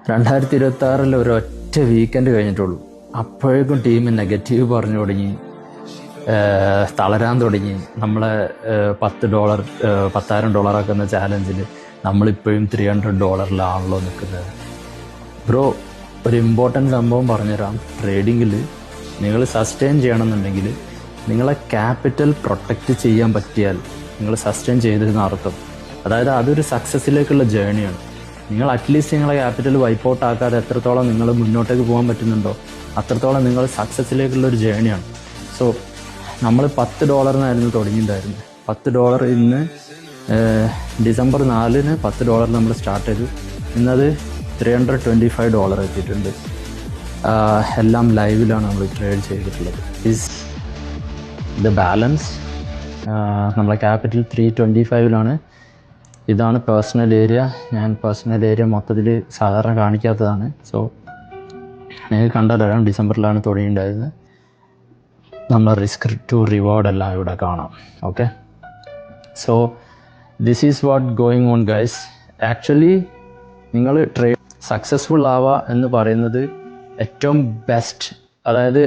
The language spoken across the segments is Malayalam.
2026 ഒരൊറ്റ വീക്കെൻഡ് കഴിഞ്ഞിട്ടുള്ളൂ. അപ്പോഴേക്കും ടീം നെഗറ്റീവ് പറഞ്ഞു തുടങ്ങി, തളരാൻ തുടങ്ങി. നമ്മളെ $10 $10,000 ആക്കുന്ന ചാലഞ്ചിൽ നമ്മളിപ്പോഴും $300 നിൽക്കുന്നത്. ബ്രോ, ഒരു ഇമ്പോർട്ടൻ്റ് സംഭവം പറഞ്ഞുതരാം. ട്രേഡിങ്ങിൽ നിങ്ങൾ സസ്റ്റെയിൻ ചെയ്യണമെന്നുണ്ടെങ്കിൽ നിങ്ങളെ ക്യാപിറ്റൽ പ്രൊട്ടക്റ്റ് ചെയ്യാൻ പറ്റിയാൽ നിങ്ങൾ സസ്റ്റെയിൻ ചെയ്തിരുന്ന അർത്ഥം. അതായത് അതൊരു സക്സസ്സിലേക്കുള്ള ജേണിയാണ്. നിങ്ങൾ അറ്റ്ലീസ്റ്റ് നിങ്ങളെ ക്യാപിറ്റൽ വൈപ്പ് ഔട്ട് ആക്കാതെ എത്രത്തോളം നിങ്ങൾ മുന്നോട്ടേക്ക് പോകാൻ പറ്റുന്നുണ്ടോ അത്രത്തോളം നിങ്ങൾ സക്സസ്സിലേക്കുള്ള ഒരു ജേണിയാണ്. സോ നമ്മൾ $10 തുടങ്ങിയിട്ടുണ്ടായിരുന്നു. $10 ഇന്ന് ഡിസംബർ 4 $10 നമ്മൾ സ്റ്റാർട്ട് ചെയ്തു. ഇന്നത് $325 എത്തിയിട്ടുണ്ട്. എല്ലാം ലൈവിലാണ് നമ്മൾ ട്രേഡ് ചെയ്തിട്ടുള്ളത്. Is the balance. നമ്മളെ ക്യാപിറ്റൽ 325 ഇതാണ് പേഴ്സണൽ ഏരിയ. ഞാൻ പേഴ്സണൽ ഏരിയ മൊത്തത്തിൽ സാധാരണ കാണിക്കാത്തതാണ്. സോ നിങ്ങൾക്ക് കണ്ടാലറിയാം, ഡിസംബറിലാണ് തുടങ്ങിയിട്ടുണ്ടായിരുന്നത്. നമ്മൾ റിസ്ക് ടു റിവാർഡ് എല്ലാം ഇവിടെ കാണാം. Okay, so this is what going on guys. Actually നിങ്ങൾ ട്രേഡ് സക്സസ്ഫുൾ ആവുക എന്ന് പറയുന്നത് ഏറ്റവും ബെസ്റ്റ്, അതായത്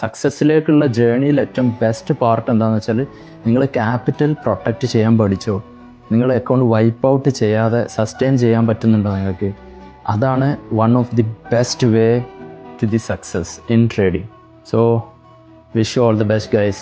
സക്സസ്സിലേക്കുള്ള ജേണിയിൽ ഏറ്റവും ബെസ്റ്റ് പാർട്ട് എന്താണെന്ന് വെച്ചാൽ നിങ്ങൾ ക്യാപിറ്റൽ പ്രൊട്ടക്റ്റ് ചെയ്യാൻ പഠിച്ചോ. നിങ്ങൾ അക്കൗണ്ട് വൈപ്പ് ഔട്ട് ചെയ്യാതെ സസ്റ്റെയിൻ ചെയ്യാൻ പറ്റുന്നുണ്ടോ നിങ്ങൾക്ക്? അതാണ് one of the best way to the success in trading. So wish you all the best guys.